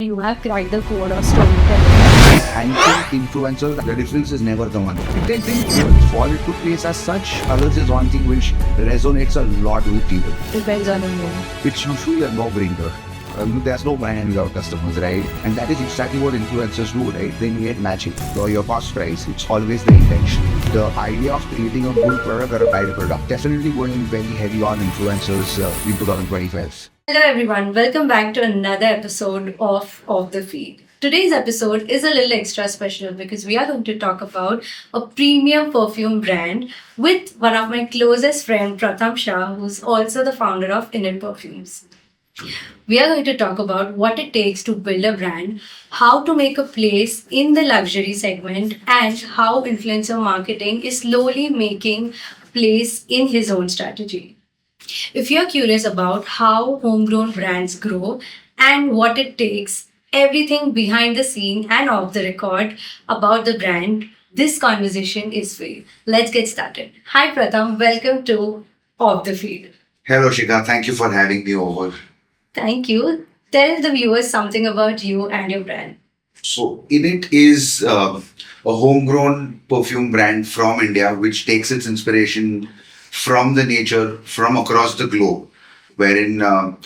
You have cracked the code of storytelling. Anti-influencers, the difference is never the one. They really fall into place as such. Others is one thing which resonates a lot with people. Depends on the mood. It's usually a no-brainer. There's no brand without customers, right? And that is exactly what influencers do, right? They create magic. Or your cost price, it's always the intention. The idea of creating a good product or a bad product, definitely going very heavy on influencers in 2025. Hello everyone, welcome back to another episode of the Feed. Today's episode is a little extra special because we are going to talk about a premium perfume brand with one of my closest friend Pratham Shah, who's also the founder of INIT Perfumes. We are going to talk about what it takes to build a brand, how to make a place in the luxury segment, and how influencer marketing is slowly making place in his own strategy. If you're curious about how homegrown brands grow and what it takes, everything behind the scene and off the record about the brand, this conversation is for you. Let's get started. Hi Pratham, welcome to Off the Feed. Hello Shika, thank you for having me over. Thank you. Tell the viewers something about you and your brand. So, INIT is a homegrown perfume brand from India which takes its inspiration from the nature from across the globe, wherein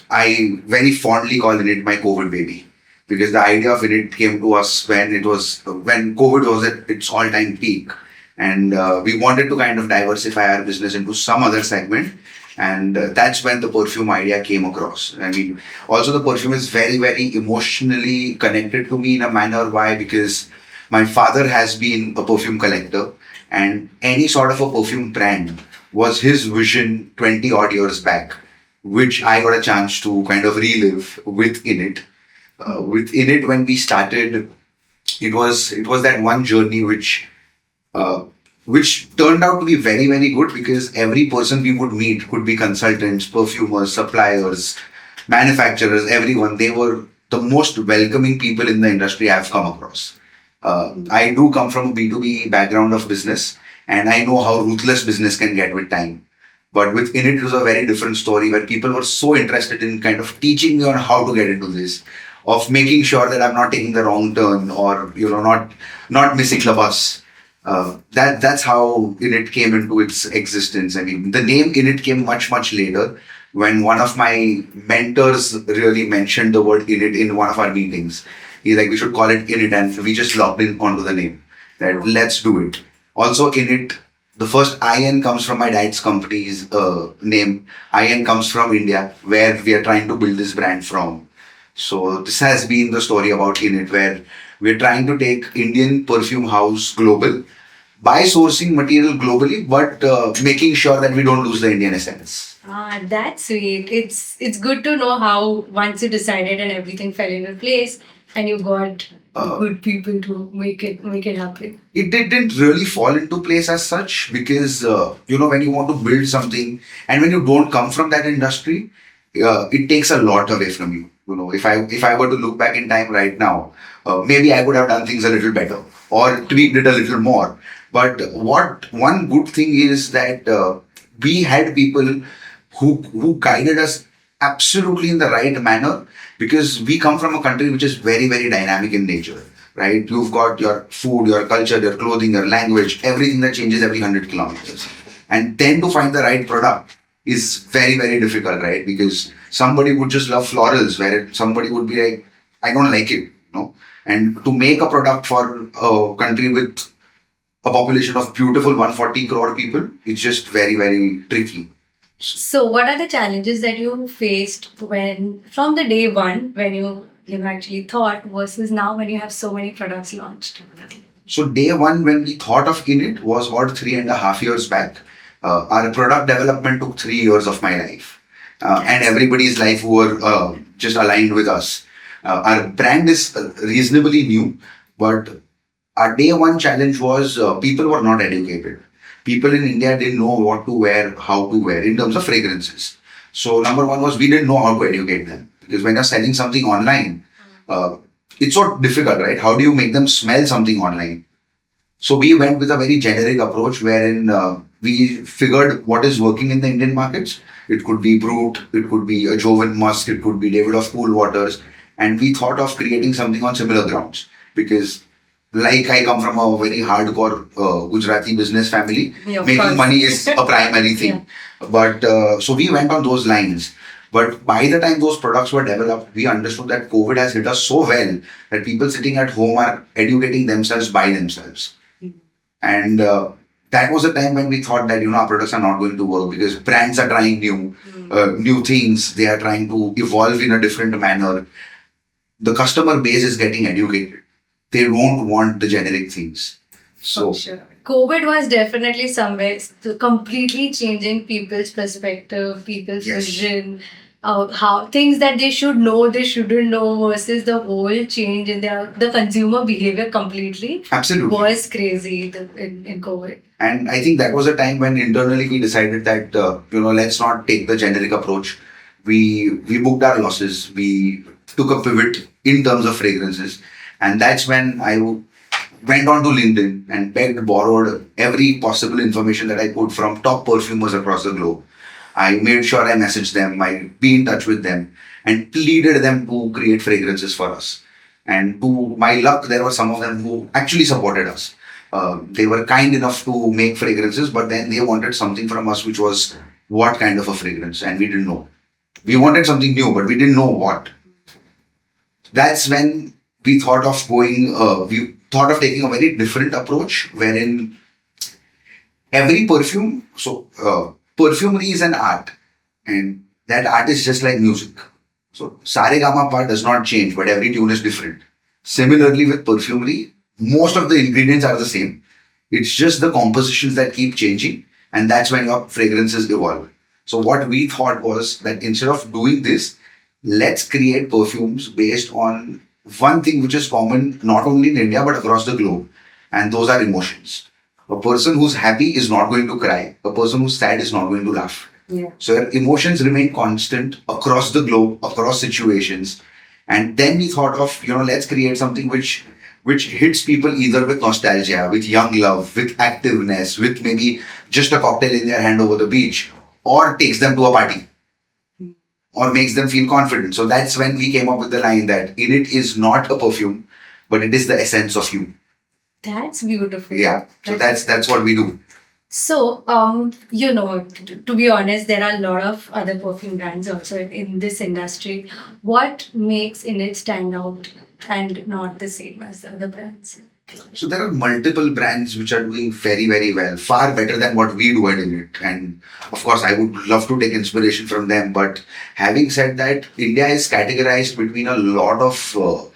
I very fondly call INIT my COVID baby. Because the idea of INIT came to us when COVID was at its all-time peak. And we wanted to kind of diversify our business into some other segment. And that's when the perfume idea came across. I mean, also the perfume is very, very emotionally connected to me in a manner. Why? Because my father has been a perfume collector, and any sort of a perfume brand was his vision 20 odd years back, which I got a chance to kind of relive with INIT. With INIT, when we started, it was that one journey which turned out to be very, very good, because every person we would meet could be consultants, perfumers, suppliers, manufacturers, everyone. They were the most welcoming people in the industry I've come across. I do come from a B2B background of business, and I know how ruthless business can get with time. But with INIT, it was a very different story where people were so interested in kind of teaching me on how to get into this, of making sure that I'm not taking the wrong turn or not missing the bus. That's how INIT came into its existence. I mean, the name INIT came much, much later, when one of my mentors really mentioned the word INIT in one of our meetings. He's like, we should call it INIT, and we just logged in onto the name. That let's do it. Also, INIT, the first IN comes from my dad's company's name. IN comes from India, where we are trying to build this brand from. So this has been the story about INIT, where we're trying to take Indian perfume house global by sourcing material globally, but making sure that we don't lose the Indian essence. That's sweet. It's good to know how once you decided and everything fell into place and you got good people to make it happen. It didn't really fall into place as such, because when you want to build something and when you don't come from that industry, it takes a lot away from you. If I were to look back in time right now, maybe I would have done things a little better or tweaked it a little more. But one good thing is that we had people who guided us absolutely in the right manner, because we come from a country which is very, very dynamic in nature, right? You've got your food, your culture, your clothing, your language, everything that changes every 100 kilometers. And then to find the right product is very, very difficult, right? Because somebody would just love florals, where somebody would be like, I don't like it, And to make a product for a country with a population of beautiful 140 crore people, it's just very, very tricky. So what are the challenges that you faced from the day one when you actually thought versus now when you have so many products launched? So day one when we thought of INIT was about 3.5 years back. Our product development took 3 years of my life. And everybody's life who were just aligned with us. Our brand is reasonably new, but our day one challenge was people were not educated. People in India didn't know what to wear, how to wear in terms of fragrances. So number one was we didn't know how to educate them. Because when you're selling something online, it's so difficult, right? How do you make them smell something online? So we went with a very generic approach, wherein we figured what is working in the Indian markets. It could be Brute, it could be a Jovan Musk, it could be David of Cool Waters. And we thought of creating something on similar grounds because, like, I come from a very hardcore Gujarati business family. Yeah, of Making course. money is a primary thing. But so we went on those lines. But by the time those products were developed, we understood that COVID has hit us so well that people sitting at home are educating themselves by themselves. And that was a time when we thought that our products are not going to work because brands are trying new things. They are trying to evolve in a different manner. The customer base is getting educated. They don't want the generic things. So Sure. COVID was definitely somewhere completely changing people's perspective, people's Yes. vision, how things that they should know, they shouldn't know, versus the whole change in the consumer behavior completely absolutely. was crazy in COVID. And I think that was a time when internally we decided that let's not take the generic approach. We booked our losses. We took a pivot in terms of fragrances, and that's when I went on to LinkedIn and begged, borrowed every possible information that I could from top perfumers across the globe. I made sure I messaged them, I be in touch with them, and pleaded them to create fragrances for us. And to my luck, there were some of them who actually supported us. They were kind enough to make fragrances, but then they wanted something from us, which was what kind of a fragrance, and we didn't know. We wanted something new, but we didn't know what. That's when we thought of we thought of taking a very different approach, wherein every perfume, perfumery is an art, and that art is just like music. So, Saregama part does not change, but every tune is different. Similarly, with perfumery, most of the ingredients are the same. It's just the compositions that keep changing, and that's when your fragrances evolve. So, what we thought was that instead of doing this, let's create perfumes based on one thing which is common not only in India but across the globe, and those are emotions. A person who's happy is not going to cry. A person who's sad is not going to laugh. Yeah. So your emotions remain constant across the globe, across situations. And then we thought of, let's create something which hits people either with nostalgia, with young love, with activeness, with maybe just a cocktail in their hand over the beach, or takes them to a party, or makes them feel confident. So that's when we came up with the line that INIT is not a perfume, but it is the essence of you. That's beautiful. Yeah. So that's what we do. So, to be honest, there are a lot of other perfume brands also in this industry. What makes INIT stand out and not the same as the other brands? So there are multiple brands which are doing very, very well, far better than what we do at INIT. And of course, I would love to take inspiration from them. But having said that, India is categorized between a lot of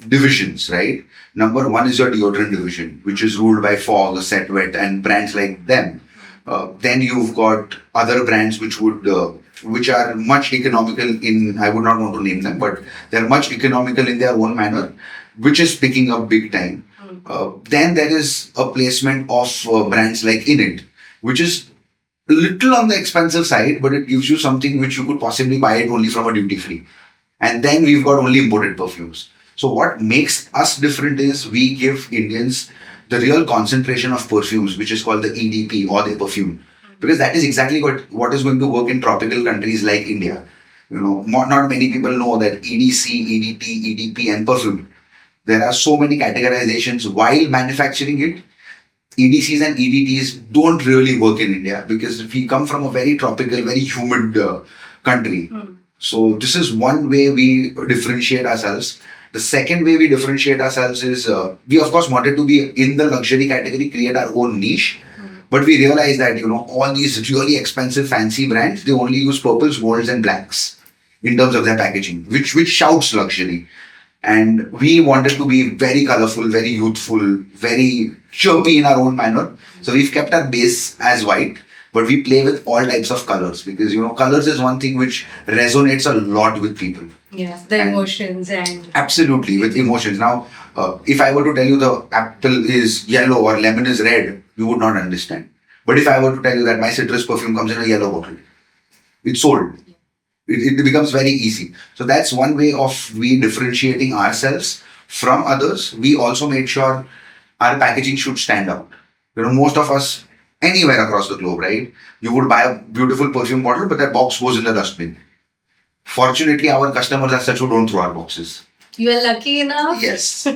divisions, right? Number one is your deodorant division, which is ruled by Fog, Set Wet, and brands like them. Then you've got other brands which are much economical in, I would not want to name them, but they're much economical in their own manner, which is picking up big time. Then there is a placement of brands like INIT, which is a little on the expensive side, but it gives you something which you could possibly buy it only from a duty free. And then we've got only imported perfumes. So what makes us different is we give Indians the real concentration of perfumes, which is called the EDP or the perfume. Because that is exactly what is going to work in tropical countries like India. Not many people know that EDC, EDT, EDP and perfume. There are so many categorizations while manufacturing it. EDCs and EDTs don't really work in India because we come from a very tropical, very humid country. So this is one way we differentiate ourselves. The second way we differentiate ourselves is we of course wanted to be in the luxury category, create our own niche. But we realized that, all these really expensive fancy brands, they only use purples, golds and blacks in terms of their packaging, which shouts luxury. And we wanted to be very colorful, very youthful, very chirpy in our own manner. So we've kept our base as white, but we play with all types of colors because, colors is one thing which resonates a lot with people. Yeah, the emotions and... Absolutely, with emotions. Now, if I were to tell you the apple is yellow or lemon is red, you would not understand. But if I were to tell you that my citrus perfume comes in a yellow bottle, it's sold. It becomes very easy. So that's one way of we differentiating ourselves from others. We also made sure our packaging should stand out. Most of us, anywhere across the globe, right? You would buy a beautiful perfume bottle, but that box goes in the dustbin. Fortunately, our customers are such who don't throw our boxes. You are lucky enough. Yes.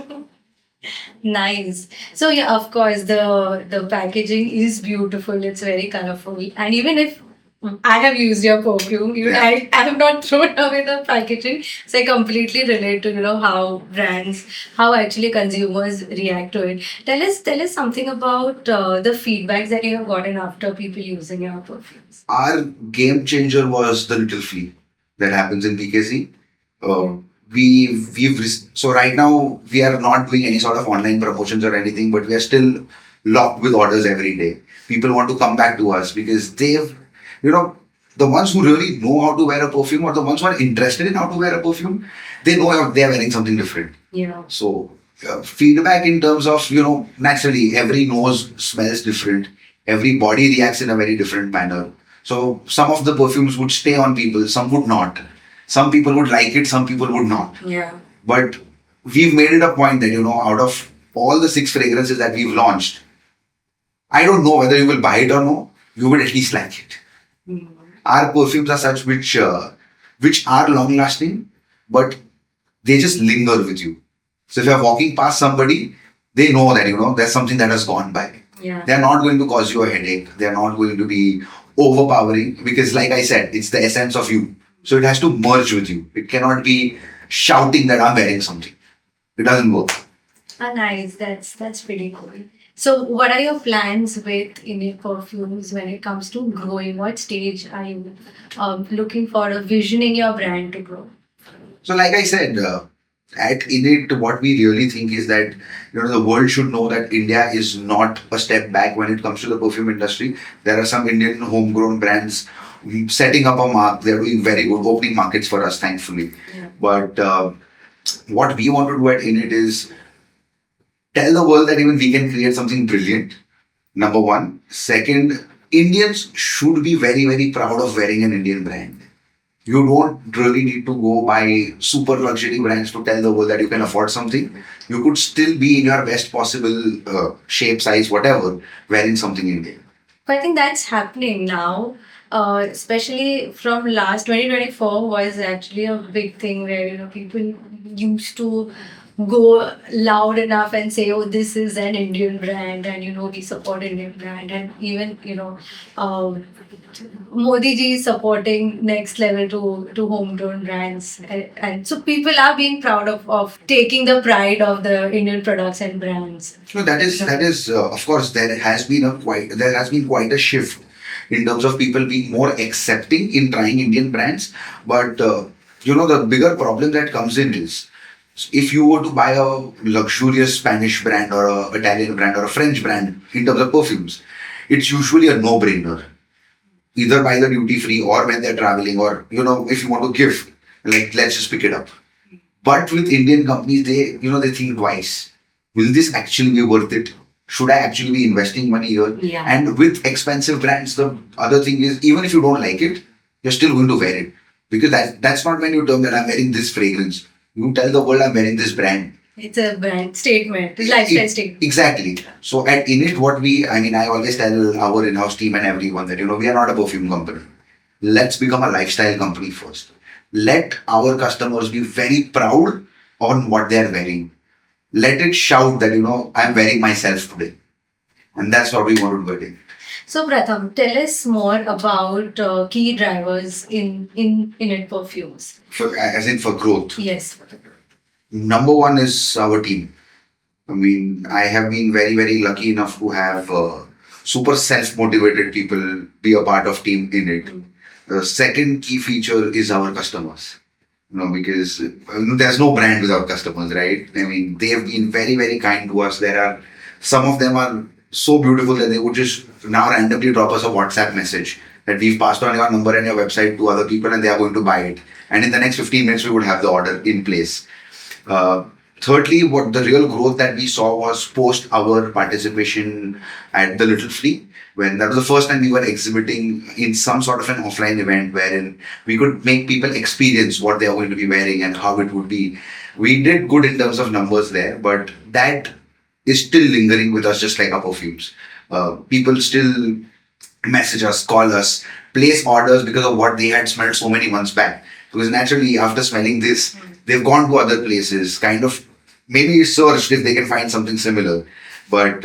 Nice. So yeah, of course, the packaging is beautiful. It's very colorful, and even if I have used your perfume, Yeah. I have not thrown away the packaging. So I completely relate to how brands, how actually consumers react to it. Tell us something about the feedbacks that you have gotten after people using your perfumes. Our game changer was the little flea that happens in PKC. So right now we are not doing any sort of online promotions or anything, but we are still locked with orders every day. People want to come back to us because they've, you know, the ones who really know how to wear a perfume or the ones who are interested in how to wear a perfume, they know they are wearing something different. Yeah. So feedback in terms of, naturally every nose smells different. Every body reacts in a very different manner. So some of the perfumes would stay on people, some would not. Some people would like it, some people would not. Yeah. But we've made it a point that, out of all the 6 fragrances that we've launched, I don't know whether you will buy it or no, you will at least like it. Our perfumes are such which are long lasting, but they just linger with you. So if you're walking past somebody, they know that, there's something that has gone by. Yeah. They're not going to cause you a headache. They're not going to be overpowering because, like I said, it's the essence of you. So it has to merge with you. It cannot be shouting that I'm wearing something. It doesn't work. Ah, nice. That's pretty cool. So, what are your plans with INIT Perfumes when it comes to growing? What stage are you looking for, visioning your brand to grow? So, like I said, at INIT, what we really think is that the world should know that India is not a step back when it comes to the perfume industry. There are some Indian homegrown brands setting up a mark. They're doing very good, opening markets for us, thankfully. Yeah. But what we want to do at INIT is tell the world that even we can create something brilliant. Number one. Second, Indians should be very, very proud of wearing an Indian brand. You don't really need to go buy super luxury brands to tell the world that you can afford something. You could still be in your best possible shape, size, whatever, wearing something Indian. But I think that's happening now. Especially from last 2024 was actually a big thing where people used to go loud enough and say, "Oh, this is an Indian brand," and we support Indian brand, and even um, Modi ji is supporting next level to homegrown brands, and so people are being proud of taking the pride of the Indian products and brands. So that is of course there has been quite a shift in terms of people being more accepting in trying Indian brands. But the bigger problem that comes in is if you were to buy a luxurious Spanish brand or a Italian brand or a French brand in terms of perfumes, it's usually a no-brainer. Either buy the duty free or when they're traveling or if you want to give, like let's just pick it up. But with Indian companies, they think twice. Will this actually be worth it? Should I actually be investing money here? Yeah. And with expensive brands, the other thing is even if you don't like it, you're still going to wear it. Because that's not when you term that I'm wearing this fragrance. You tell the world I'm wearing this brand. It's a brand statement, lifestyle statement. Exactly. So at INIT, I always tell our in-house team and everyone that, we are not a perfume company. Let's become a lifestyle company first. Let our customers be very proud on what they're wearing. Let it shout that, I'm wearing myself today. And that's what we want to do. So, Pratham, tell us more about key drivers in INIT Perfumes. As in for growth. Yes. Number one is our team. I have been very, very lucky enough to have super self-motivated people be a part of team INIT. The second key feature is our customers. Because there's no brand without customers, right? They have been very, very kind to us. Some of them are so beautiful that they would just now randomly drop us a WhatsApp message that we've passed on your number and your website to other people and they are going to buy it. And in the next 15 minutes, we would have the order in place. Thirdly, what the real growth that we saw was post our participation at the Little Flea, when that was the first time we were exhibiting in some sort of an offline event wherein we could make people experience what they are going to be wearing and how it would be. We did good in terms of numbers there, but that is still lingering with us just like our perfumes. People still message us, call us, place orders because of what they had smelled so many months back. Because naturally, after smelling this, they've gone to other places, kind of maybe searched if they can find something similar. But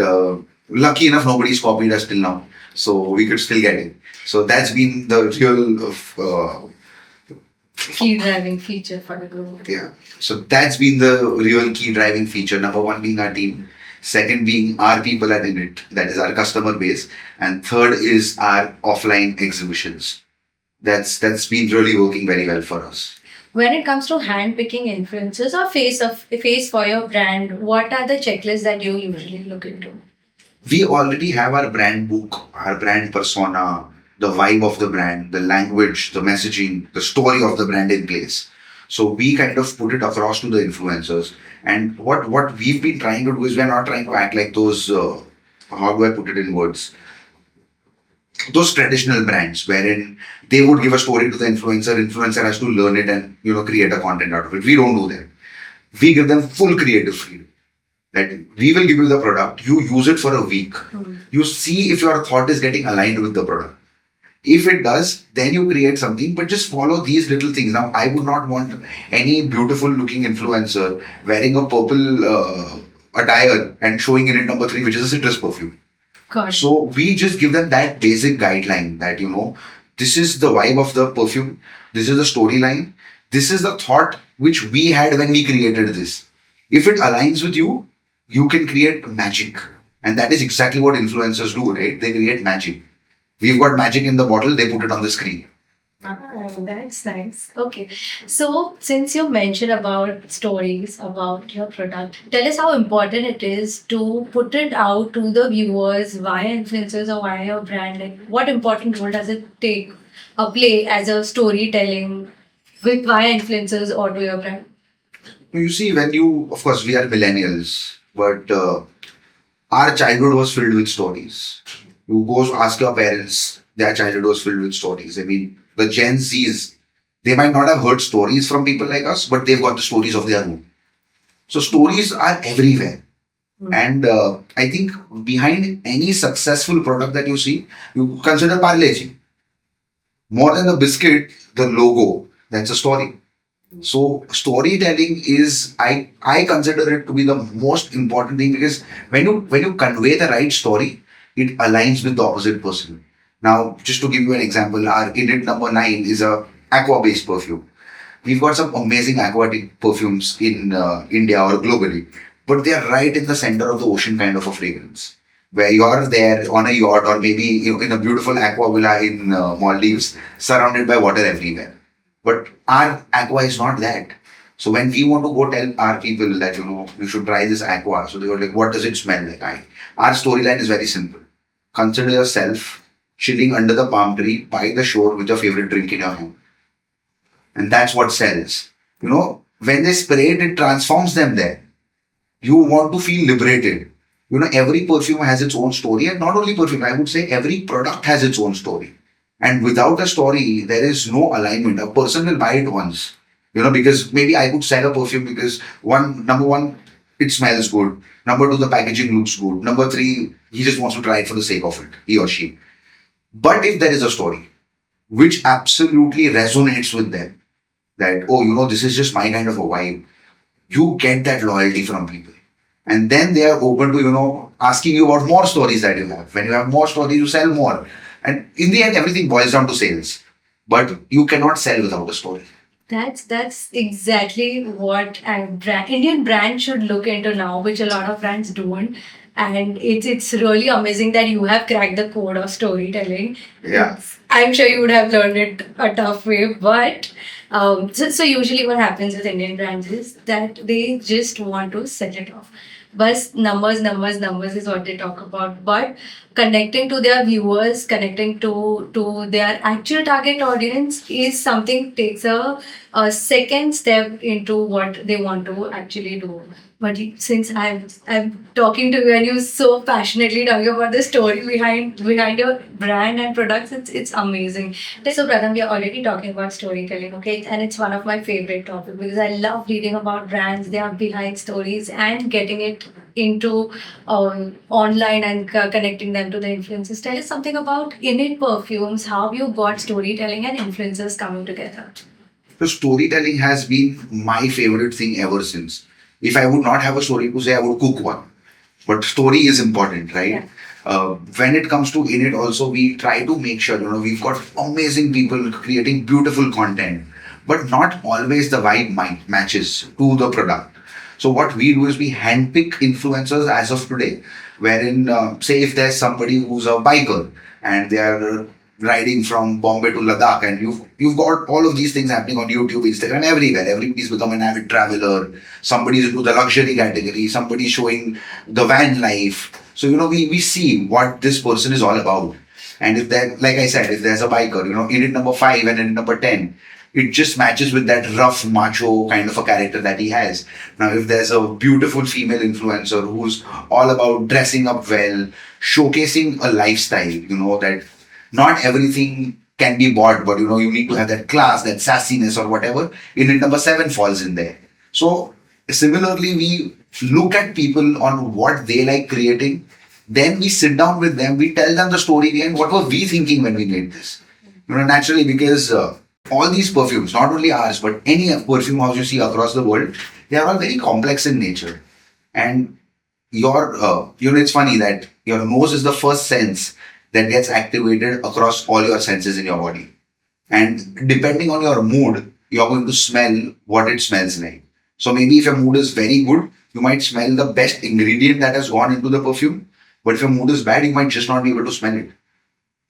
lucky enough, nobody's copied us till now. So we could still get it. So that's been the real Key driving feature for the group. yeah. So that's been the real key driving feature. Number one being our team. Second being our people at INIT, that is our customer base. And third is our offline exhibitions. That's been really working very well for us. When it comes to handpicking influencers or face for your brand, what are the checklists that you usually look into? We already have our brand book, our brand persona, the vibe of the brand, the language, the messaging, the story of the brand in place. So we kind of put it across to the influencers. And what we've been trying to do is we're not trying to act like those, how do I put it in words? Those traditional brands wherein they would give a story to the influencer has to learn it and create a content out of it. We don't do that. We give them full creative freedom. That we will give you the product, you use it for a week. You see if your thought is getting aligned with the product. If it does, then you create something, but just follow these little things. Now, I would not want any beautiful looking influencer wearing a purple attire and showing in it number 3, which is a citrus perfume. Gosh. So we just give them that basic guideline that, this is the vibe of the perfume, this is the storyline, this is the thought which we had when we created this. If it aligns with you, you can create magic. And that is exactly what influencers do, right? They create magic. We've got magic in the bottle, they put it on the screen. That's nice. Okay. So, since you mentioned about stories about your product, tell us how important it is to put it out to the viewers via influencers or via your brand. Like, what important role does it play as a storytelling with via influencers or to your brand? You see, of course, we are millennials, but our childhood was filled with stories. You go ask your parents, their childhood was filled with stories. I mean, the Gen Zs, they might not have heard stories from people like us, but they've got the stories of their own. So stories are everywhere. And I think behind any successful product that you see, you consider Parle-G. More than the biscuit, the logo, that's a story. So storytelling is, I consider it to be the most important thing, because when you convey the right story, it aligns with the opposite person. Now, just to give you an example, our INIT number 9 is a aqua based perfume. We've got some amazing aquatic perfumes in India or globally, but they are right in the center of the ocean kind of a fragrance, where you are there on a yacht or maybe in a beautiful aqua villa in Maldives, surrounded by water everywhere. But our aqua is not that. So when we want to go tell our people that, you should try this aqua, so they were like, what does it smell like? Our storyline is very simple. Consider yourself chilling under the palm tree by the shore with your favorite drink in your hand. And that's what sells. When they spray it, it transforms them there. You want to feel liberated. Every perfume has its own story, and not only perfume, I would say every product has its own story. And without a story, there is no alignment. A person will buy it once, because maybe I could sell a perfume because number one, it smells good. Number 2, the packaging looks good. Number 3, he just wants to try it for the sake of it, he or she. But if there is a story which absolutely resonates with them, that, this is just my kind of a vibe, you get that loyalty from people. And then they are open to, asking you about more stories that you have. When you have more stories, you sell more. And in the end, everything boils down to sales. But you cannot sell without a story. That's exactly what Indian brand should look into now, which a lot of brands don't. And it's really amazing that you have cracked the code of storytelling. Yeah. I'm sure you would have learned it a tough way, but so usually what happens with Indian brands is that they just want to sell it off. But numbers is what they talk about. But connecting to their viewers, connecting to their actual target audience is something takes a second step into what they want to actually do. But since I'm talking to you and you so passionately talking about the story behind your brand and products, it's amazing. So Pratham, we are already talking about storytelling, okay? And it's one of my favorite topics because I love reading about brands, their behind stories, and getting it into online and connecting them to the influencers. Tell us something about INIT Perfumes, how you got storytelling and influencers coming together. So storytelling has been my favorite thing ever since. If I would not have a story to say, I would cook one. But story is important, right? Yeah. When it comes to INIT also, we try to make sure, we've got amazing people creating beautiful content, but not always the vibe matches to the product. So what we do is we handpick influencers as of today, wherein, say if there's somebody who's a biker and they are riding from Bombay to Ladakh, and you've got all of these things happening on YouTube, Instagram, everywhere. Everybody's become an avid traveler. Somebody's into the luxury category. Somebody's showing the van life. So we see what this person is all about. And if that, like I said, if there's a biker, in it number 5 and in number 10, it just matches with that rough macho kind of a character that he has. Now, if there's a beautiful female influencer who's all about dressing up well, showcasing a lifestyle, that not everything can be bought, but you need to have that class, that sassiness or whatever. In number 7 falls in there. So similarly, we look at people on what they like creating. Then we sit down with them, we tell them the story behind what were we thinking when we made this. Naturally, because all these perfumes, not only ours, but any perfume house you see across the world, they are all very complex in nature. And it's funny that your nose is the first sense that gets activated across all your senses in your body. And depending on your mood, you're going to smell what it smells like. So maybe if your mood is very good, you might smell the best ingredient that has gone into the perfume. But if your mood is bad, you might just not be able to smell it.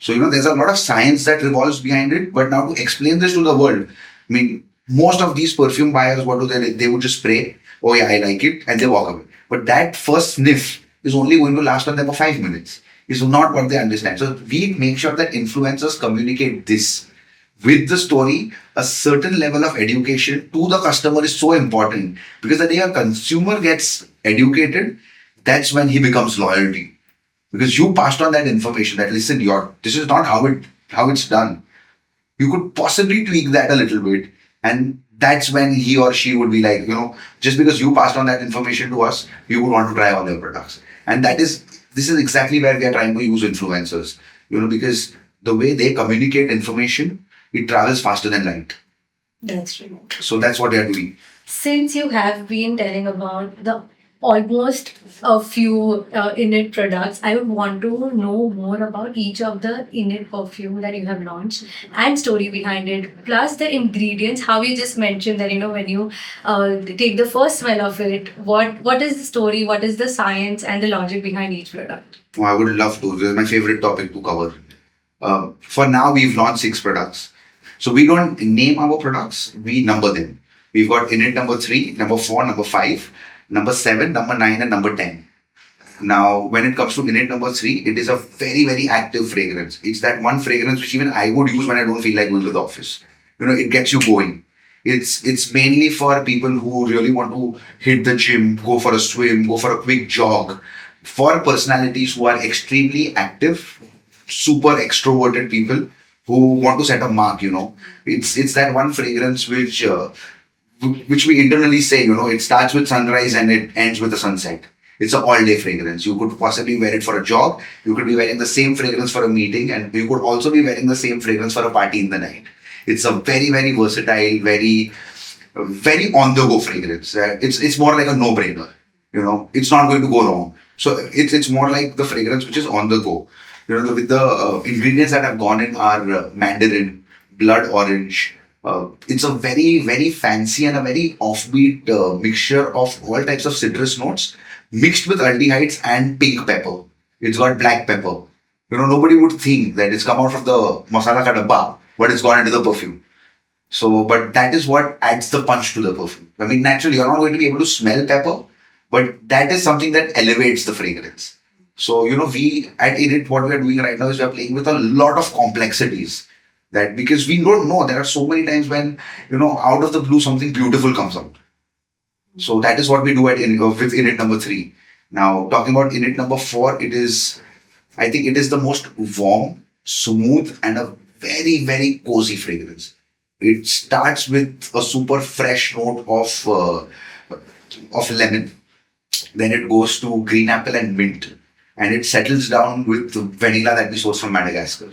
So, there's a lot of science that revolves behind it. But now to explain this to the world, I mean, most of these perfume buyers, what do they? They would just spray, oh yeah, I like it, and they walk away. But that first sniff is only going to last on them for 5 minutes. Is not what they understand. So we make sure that influencers communicate this with the story. A certain level of education to the customer is so important, because the day a consumer gets educated, that's when he becomes loyalty. Because you passed on that information that, listen, this is not how it's done. You could possibly tweak that a little bit, and that's when he or she would be like, just because you passed on that information to us, we would want to try all their products. And this is exactly where we are trying to use influencers, because the way they communicate information, it travels faster than light. That's true. So that's what they are doing. Since you have been telling about the almost a few INIT products, I would want to know more about each of the INIT perfume that you have launched and story behind it, plus the ingredients. How you just mentioned that when you take the first smell of it, what is the story, what is the science and the logic behind each product? Oh, I would love to. This is my favorite topic to cover. For now, we've launched 6 products. So we don't name our products, we number them. We've got INIT number 3, number 4, number 5, number 7, number 9, and number 10. Now, when it comes to INIT number 3, it is a very, very active fragrance. It's that one fragrance which even I would use when I don't feel like going to the office. It gets you going. It's mainly for people who really want to hit the gym, go for a swim, go for a quick jog. For personalities who are extremely active, super extroverted people who want to set a mark, It's that one fragrance which we internally say, it starts with sunrise and it ends with the sunset. It's an all-day fragrance. You could possibly wear it for a jog. You could be wearing the same fragrance for a meeting, and you could also be wearing the same fragrance for a party in the night. It's a very, very versatile, very, very on-the-go fragrance. It's more like a no-brainer. It's not going to go wrong. So it's more like the fragrance which is on the go. With the ingredients that have gone in are mandarin, blood orange. It's a very, very fancy and a very offbeat mixture of all types of citrus notes mixed with aldehydes and pink pepper. It's got black pepper. Nobody would think that it's come out of the masala ka dabba, but it's gone into the perfume. So, but that is what adds the punch to the perfume. I mean, naturally, you're not going to be able to smell pepper, but that is something that elevates the fragrance. So, we at INIT, what we are doing right now is we are playing with a lot of complexities. That because we don't know, there are so many times when, out of the blue, something beautiful comes out. So that is what we do with INIT number 3. Now, talking about INIT number 4, I think it is the most warm, smooth, and a very, very cozy fragrance. It starts with a super fresh note of lemon. Then it goes to green apple and mint. And it settles down with vanilla that we source from Madagascar.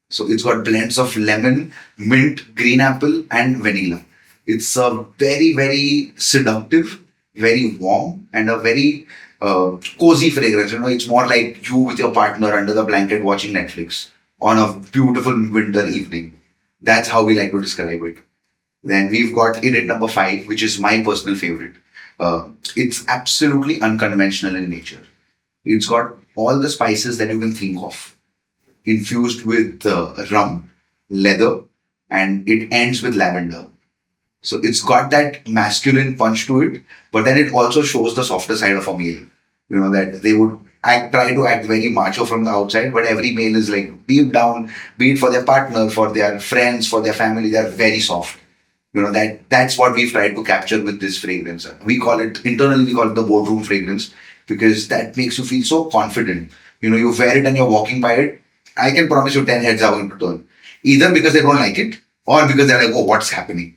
So it's got blends of lemon, mint, green apple, and vanilla. It's a very, very seductive, very warm, and a very cozy fragrance. It's more like you with your partner under the blanket watching Netflix on a beautiful winter evening. That's how we like to describe it. Then we've got INIT number 5, which is my personal favorite. It's absolutely unconventional in nature. It's got all the spices that you can think of, infused with rum, leather, and it ends with lavender. So it's got that masculine punch to it, but then it also shows the softer side of a male. That they would try to act very macho from the outside, but every male is like deep down, be it for their partner, for their friends, for their family, they're very soft. That's what we've tried to capture with this fragrance. We call it the boardroom fragrance because that makes you feel so confident. You wear it and you're walking by it. I can promise you 10 heads are going to turn. Either because they don't like it or because they're like, oh, what's happening?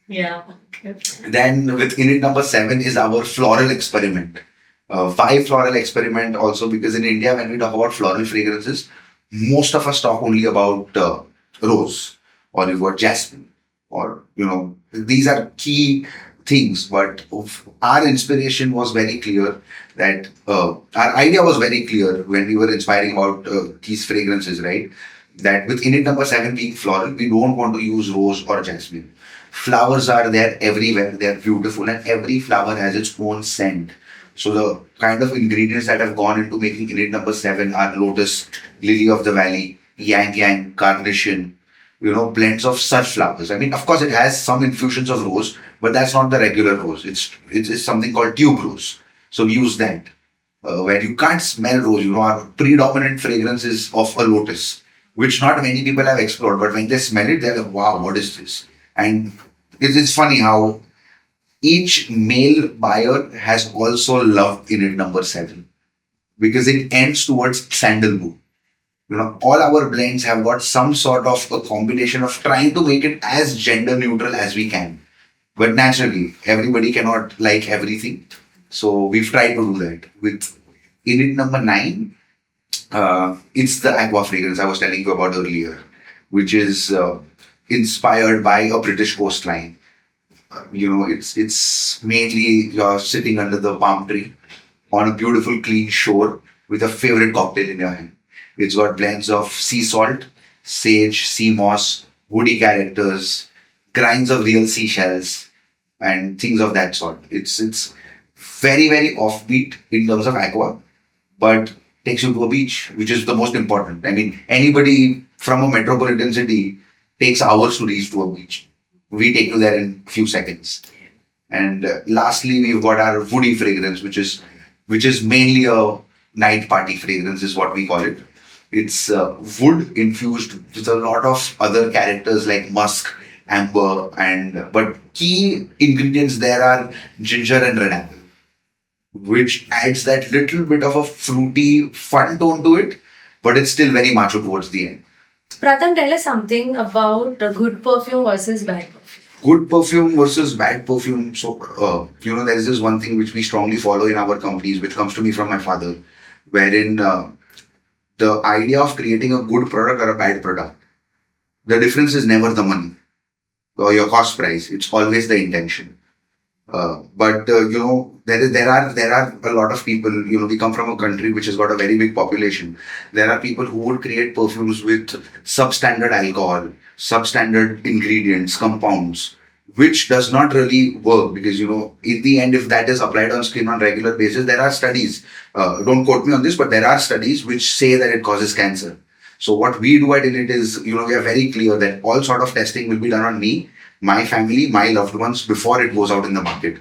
Yeah. Okay. Then with INIT number 7 is our floral experiment. Why floral experiment also? Because in India, when we talk about floral fragrances, most of us talk only about rose or you've got jasmine or, these are key things. But our inspiration was very clear that our idea was very clear when we were inspiring about these fragrances, right? That with INIT number 7 being floral, we don't want to use rose or jasmine. Flowers are there everywhere. They're beautiful, and every flower has its own scent. So the kind of ingredients that have gone into making INIT number 7 are lotus, lily of the valley, yang yang, carnation, blends of such flowers. I mean, of course, it has some infusions of rose, but that's not the regular rose. It's something called tube rose. So we use that. Where you can't smell rose, our predominant fragrance is of a lotus, which not many people have explored. But when they smell it, they're like, wow, what is this? And it's funny how each male buyer has also loved INIT number 7 because it ends towards sandalwood. All our blends have got some sort of a combination of trying to make it as gender neutral as we can. But naturally, everybody cannot like everything. So we've tried to do that. With INIT number 9, it's the aqua fragrance I was telling you about earlier, which is inspired by a British coastline. It's mainly you're sitting under the palm tree on a beautiful clean shore with a favorite cocktail in your hand. It's got blends of sea salt, sage, sea moss, woody characters, grinds of real seashells, and things of that sort. It's very, very offbeat in terms of aqua, but takes you to a beach, which is the most important. I mean, anybody from a metropolitan city takes hours to reach to a beach. We take you there in a few seconds. And lastly, we've got our woody fragrance, which is mainly a night party fragrance, is what we call it. It's wood infused with a lot of other characters like musk, amber, and but key ingredients there are ginger and red apple, which adds that little bit of a fruity, fun tone to it, but it's still very macho towards the end. Pratham, tell us something about a good perfume versus bad perfume. Good perfume versus bad perfume. So, there's this one thing which we strongly follow in our companies, which comes to me from my father, wherein the idea of creating a good product or a bad product, the difference is never the money or your cost price. It's always the intention. But there are a lot of people. We come from a country which has got a very big population. There are people who would create perfumes with substandard alcohol, substandard ingredients, compounds, which does not really work because in the end, if that is applied on skin on regular basis, there are studies. Don't quote me on this, but there are studies which say that it causes cancer. So what we do at INIT is, we are very clear that all sort of testing will be done on me, my family, my loved ones before it goes out in the market.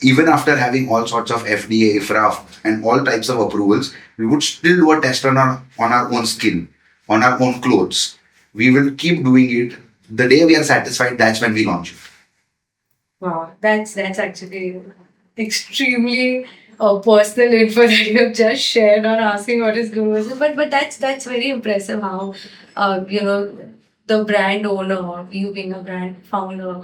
Even after having all sorts of FDA, IFRA, and all types of approvals, we would still do a test on our own skin, on our own clothes. We will keep doing it. The day we are satisfied, that's when we launch it. Wow, that's actually extremely personal info that you have just shared on asking what is good versus, but that's very impressive how the brand owner, you being a brand founder,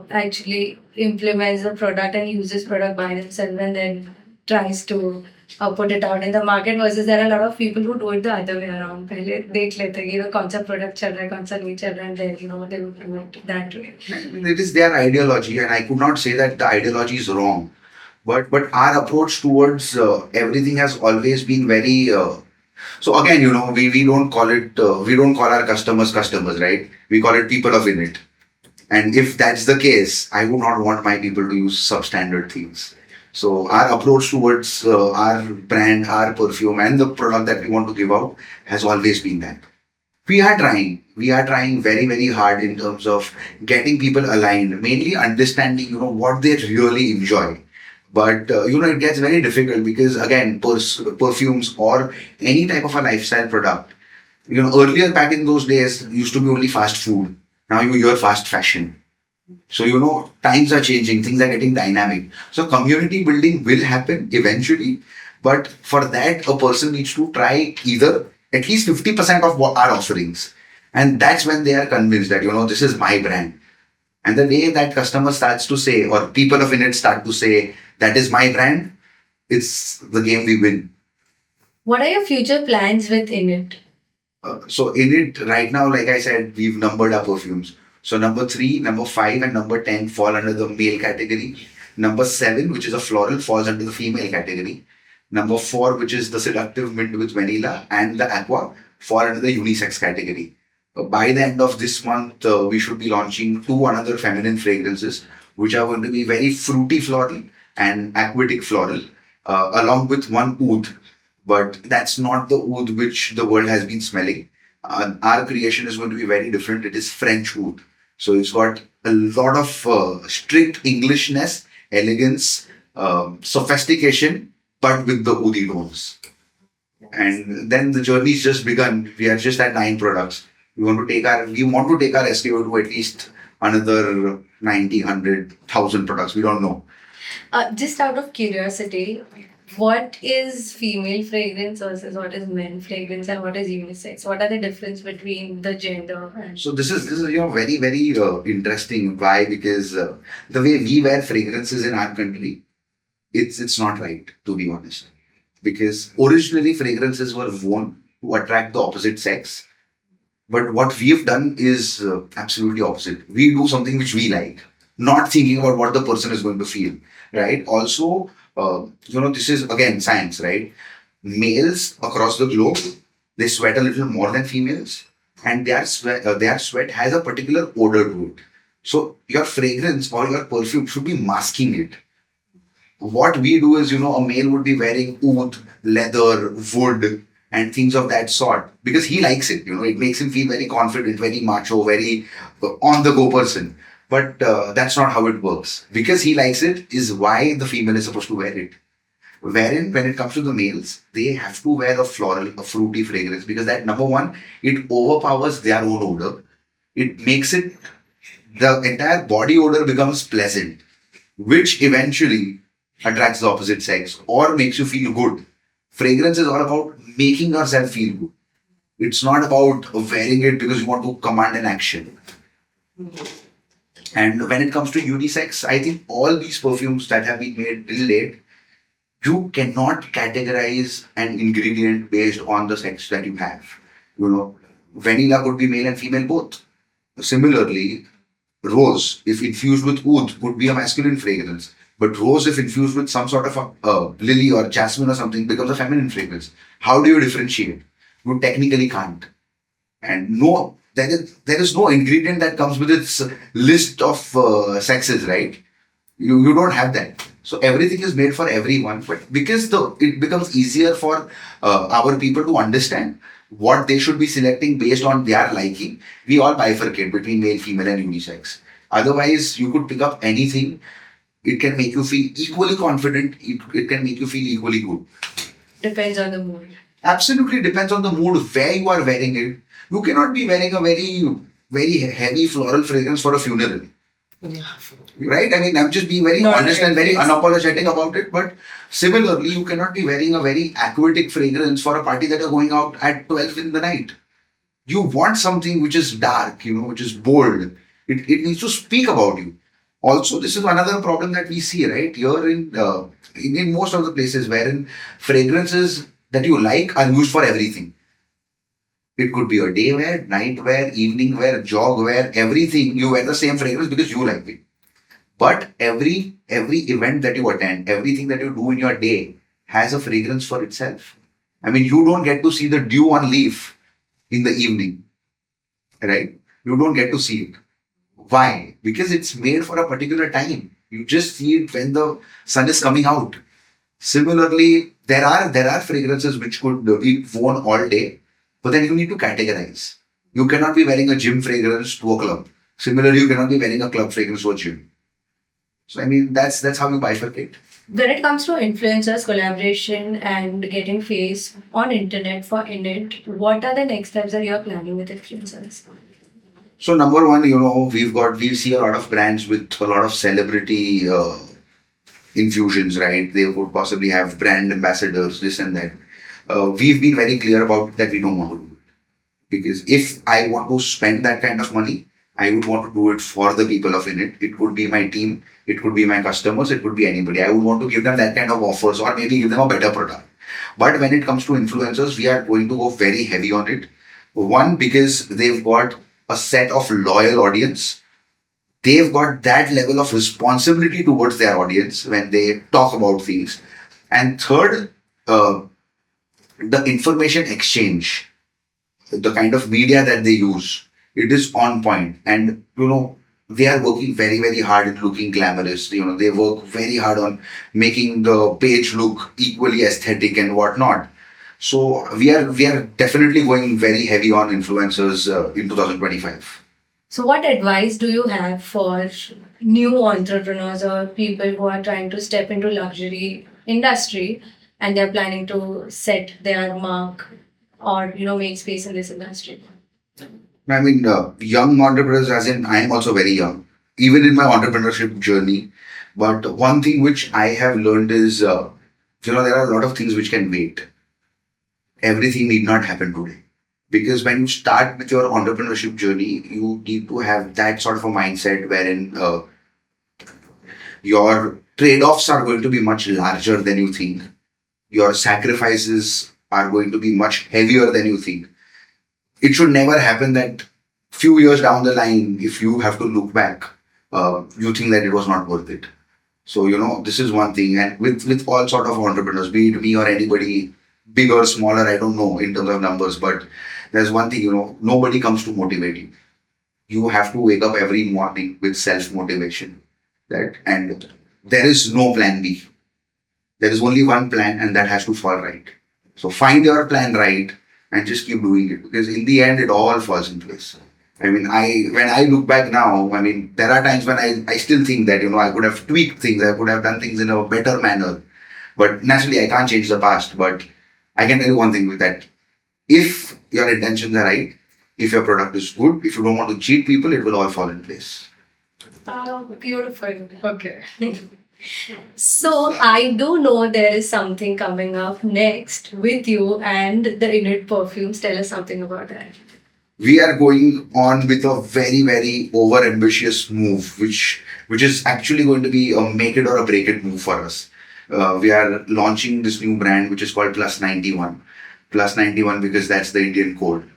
actually implements the product and uses product by themselves and then tries to put it out in the market versus there are a lot of people who do it the other way around. पहले देख लेते हैं कि ये कौन सा product चल रहा है, कौन सा नहीं चल रहा है, and then they would do it that way. I mean, it is their ideology, and I could not say that the ideology is wrong. But our approach towards everything has always been very. So again, we don't call it we don't call our customers, right? We call it people of INIT. And if that's the case, I would not want my people to use substandard things. So our approach towards our brand, our perfume, and the product that we want to give out has always been that. We are trying very, very hard in terms of getting people aligned, mainly understanding, what they really enjoy. But, it gets very difficult because, again, perfumes or any type of a lifestyle product, earlier back in those days, used to be only fast food. Now you hear fast fashion. So, times are changing, things are getting dynamic. So, community building will happen eventually. But for that, a person needs to try either at least 50% of what our offerings. And that's when they are convinced that, this is my brand. And the day that customer starts to say, or people of INIT start to say, that is my brand, it's the game we win. What are your future plans with INIT? So INIT right now, like I said, we've numbered our perfumes. So number 3, number 5, and number 10 fall under the male category. Number 7, which is a floral, falls under the female category. Number 4, which is the seductive mint with vanilla, and the aqua, fall under the unisex category. By the end of this month, we should be launching 2 another feminine fragrances, which are going to be very fruity floral and aquatic floral, along with one oud. But that's not the oud which the world has been smelling. Our creation is going to be very different. It is French oud. So it's got a lot of strict Englishness, elegance, sophistication, but with the oudi tones. And then the journey's just begun. We are just at 9 products. We want to take our SKU to at least another 90, 100, 1,000 products. We don't know. Just out of curiosity, what is female fragrance versus what is men fragrance and what is unisex? What are the difference between the gender? So this is very, very interesting. Why? Because the way we wear fragrances in our country, it's not right, to be honest. Because originally fragrances were worn to attract the opposite sex. But what we have done is absolutely opposite. We do something which we like, not thinking about what the person is going to feel, right? Also, this is again science, right? Males across the globe, they sweat a little more than females, and their sweat has a particular odor to it. So your fragrance or your perfume should be masking it. What we do is, a male would be wearing oud, leather, wood, and things of that sort because he likes it. It makes him feel very confident, very macho, very on the go person. But that's not how it works. Because he likes it is why the female is supposed to wear it. Wherein, when it comes to the males, they have to wear a floral, a fruity fragrance because that, number one, it overpowers their own odor. It makes it, the entire body odor becomes pleasant, which eventually attracts the opposite sex or makes you feel good. Fragrance is all about making yourself feel good. It's not about wearing it because you want to command an action. And when it comes to unisex, I think all these perfumes that have been made till date, you cannot categorize an ingredient based on the sex that you have. Vanilla could be male and female both. Similarly, rose, if infused with oud, would be a masculine fragrance. But rose, if infused with some sort of a lily or jasmine or something, becomes a feminine fragrance. How do you differentiate? You technically can't. And no, there is no ingredient that comes with its list of sexes, right? You don't have that. So everything is made for everyone. But because it becomes easier for our people to understand what they should be selecting based on their liking, we all bifurcate between male, female, and unisex. Otherwise, you could pick up anything. It can make you feel equally confident. It can make you feel equally good. Depends on the mood. Absolutely depends on the mood where you are wearing it. You cannot be wearing a very, very heavy floral fragrance for a funeral. Yeah. Right? I mean, I'm just being very honest and very unapologetic about it. But similarly, you cannot be wearing a very aquatic fragrance for a party that you're going out at 12 in the night. You want something which is dark, which is bold. It needs to speak about you. Also, this is another problem that we see, right? Here in most of the places wherein fragrances that you like are used for everything. It could be a day wear, night wear, evening wear, jog wear, everything. You wear the same fragrance because you like it. But every event that you attend, everything that you do in your day has a fragrance for itself. I mean, you don't get to see the dew on leaf in the evening, right? You don't get to see it. Why? Because it's made for a particular time. You just see it when the sun is coming out. Similarly, there are fragrances which could be worn all day, but then you need to categorize. You cannot be wearing a gym fragrance to a club. Similarly, you cannot be wearing a club fragrance to a gym. So I mean, that's how you bifurcate. When it comes to influencers, collaboration, and getting face on internet for INIT, what are the next steps that you're planning with influencers? So number one, we see a lot of brands with a lot of celebrity infusions, right? They would possibly have brand ambassadors, this and that. We've been very clear about that we don't want to do it. Because if I want to spend that kind of money, I would want to do it for the people of INIT. It could be my team, it could be my customers, it could be anybody. I would want to give them that kind of offers or maybe give them a better product. But when it comes to influencers, we are going to go very heavy on it. One, because they've got a set of loyal audience. They've got that level of responsibility towards their audience when they talk about things. And third, the information exchange, the kind of media that they use, it is on point. And they are working very, very hard at looking glamorous. They work very hard on making the page look equally aesthetic and whatnot. So we are definitely going very heavy on influencers in 2025. So, what advice do you have for new entrepreneurs or people who are trying to step into luxury industry and they're planning to set their mark or make space in this industry? I mean, young entrepreneurs, as in I am also very young, even in my entrepreneurship journey. But one thing which I have learned is, there are a lot of things which can wait. Everything need not happen today. Because when you start with your entrepreneurship journey, you need to have that sort of a mindset wherein your trade offs are going to be much larger than you think. Your sacrifices are going to be much heavier than you think. It should never happen that few years down the line, if you have to look back, you think that it was not worth it. So, this is one thing. And with all sort of entrepreneurs, be it me or anybody, big or smaller, I don't know in terms of numbers, but there's one thing, nobody comes to motivate you. You have to wake up every morning with self-motivation. And there is no plan B. There is only one plan and that has to fall right. So find your plan right and just keep doing it because in the end, it all falls in place. I mean, when I look back now, I mean, there are times when I still think that, I could have tweaked things, I could have done things in a better manner. But naturally, I can't change the past. But I can tell you one thing with that. If your intentions are right, if your product is good, if you don't want to cheat people, it will all fall in place. Oh, beautiful. Okay. So I do know there is something coming up next with you and the INIT Perfumes. Tell us something about that. We are going on with a very, very over ambitious move, which is actually going to be a make it or a break it move for us. We are launching this new brand which is called Plus 91. Plus 91 because that's the Indian code.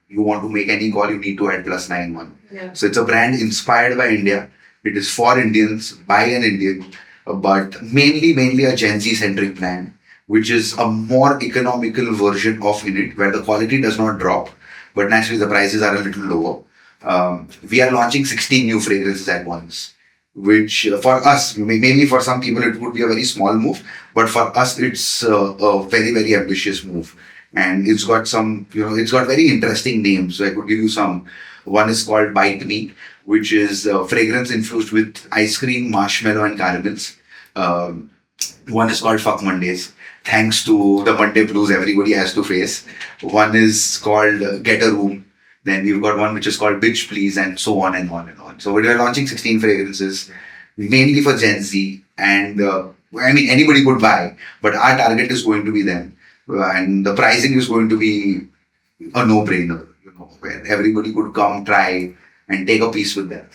You want to make any call, you need to add plus 91. Yeah. So it's a brand inspired by India. It is for Indians, by an Indian, but mainly a Gen Z centric brand, which is a more economical version of INIT, where the quality does not drop, but naturally the prices are a little lower. We are launching 16 new fragrances at once, which for us, maybe for some people it would be a very small move, but for us it's a very, very ambitious move. And it's got it's got very interesting names. So I could give you some. One is called Bite Me, which is fragrance infused with ice cream, marshmallow, and caramels. One is called Fuck Mondays, thanks to the Monday blues everybody has to face. One is called Get a Room. Then we've got one which is called Bitch Please, and so on and on and on. So we are launching 16 fragrances, mainly for Gen Z. And I mean, anybody could buy, but our target is going to be them. And the pricing is going to be a no-brainer, where everybody could come, try, and take a piece with them.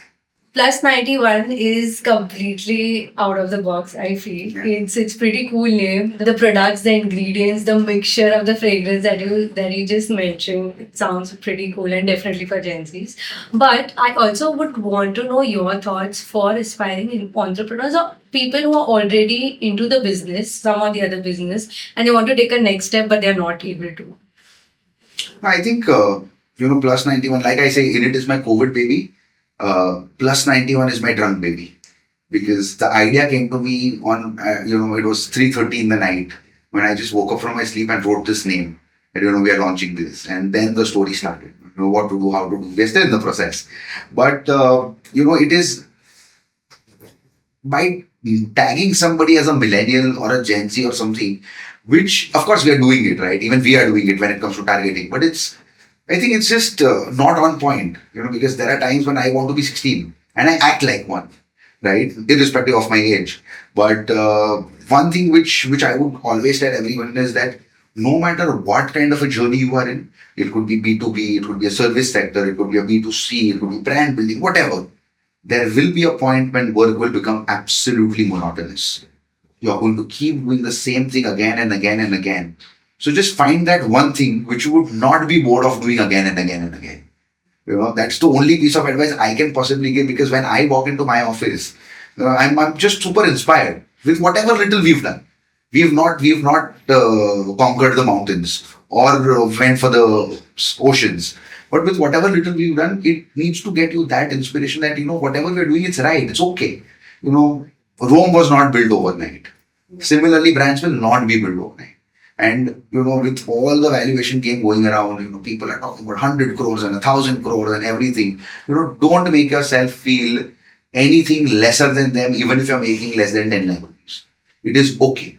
Plus 91 is completely out of the box, I feel. Yeah. It's pretty cool name. The products, the ingredients, the mixture of the fragrance that you just mentioned, it sounds pretty cool and definitely for Gen Zs. But I also would want to know your thoughts for aspiring entrepreneurs or people who are already into the business, some or the other business, and they want to take a next step but they're not able to. I think, plus 91, like I say, INIT is my COVID baby. Plus 91 is my drunk baby. Because the idea came to me on, it was 3:30 in the night when I just woke up from my sleep and wrote this name. And, we are launching this. And then the story started. What to do, how to do. We're still in the process. But, it is by tagging somebody as a millennial or a Gen Z or something, which of course we are doing it, right? Even we are doing it when it comes to targeting, but I think it's just not on point, because there are times when I want to be 16 and I act like one, right? Irrespective of my age. But one thing which I would always tell everyone is that no matter what kind of a journey you are in, it could be B2B, it could be a service sector, it could be a B2C, it could be brand building, whatever. There will be a point when work will become absolutely monotonous. You're going to keep doing the same thing again and again and again. So just find that one thing which you would not be bored of doing again and again and again. That's the only piece of advice I can possibly give, because when I walk into my office, I'm just super inspired with whatever little we've done. We've not conquered the mountains or went for the oceans. But with whatever little we've done, it needs to get you that inspiration that, whatever we're doing, it's right. It's okay. Rome was not built overnight. Similarly, brands will not be built overnight. And, with all the valuation game going around, people are talking about 100 crores and 1,000 crores and everything. Don't make yourself feel anything lesser than them, even if you're making less than 10 lakh rupees. It is okay.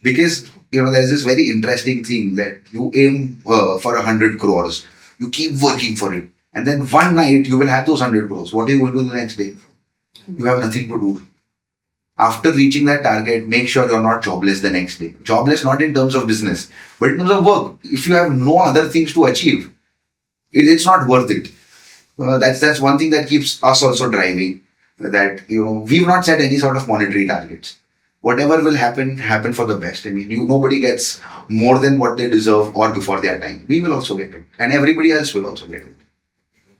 Because, there's this very interesting thing that you aim for 100 crores. You keep working for it. And then one night you will have those 100 crores. What are you going to do the next day? You have nothing to do. After reaching that target, make sure you're not jobless the next day. Jobless not in terms of business, but in terms of work. If you have no other things to achieve, it's not worth it. That's one thing that keeps us also driving. That, we've not set any sort of monetary targets. Whatever will happen for the best. I mean, nobody gets more than what they deserve or before their time. We will also get it. And everybody else will also get it.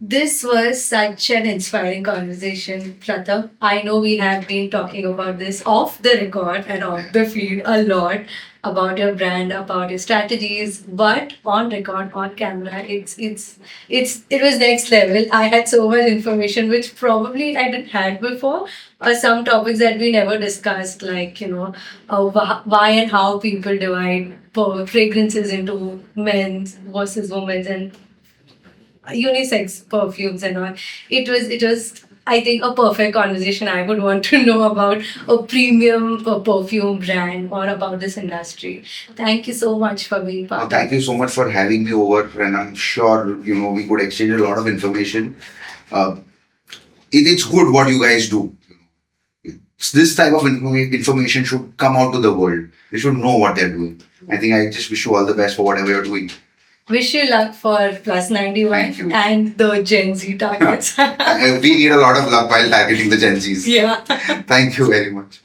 This was such an inspiring conversation, Pratham. I know we have been talking about this off the record and off the field a lot about your brand, about your strategies, but on record, on camera, it was next level. I had so much information which probably I didn't had before, or some topics that we never discussed, like why and how people divide fragrances into men's versus women's and unisex perfumes and all. It was I think a perfect conversation. I would want to know about a premium perfume brand or about this industry. Thank you so much for being part of Thank you so much for having me over, and I'm sure we could exchange a lot of information. Uh, it's good what you guys do. This type of information should come out to the world. They should know what they're doing. I think I just wish you all the best for whatever you're doing. Wish you luck for plus 91 and the Gen Z targets. We need a lot of luck while targeting the Gen Zs. Yeah. Thank you very much.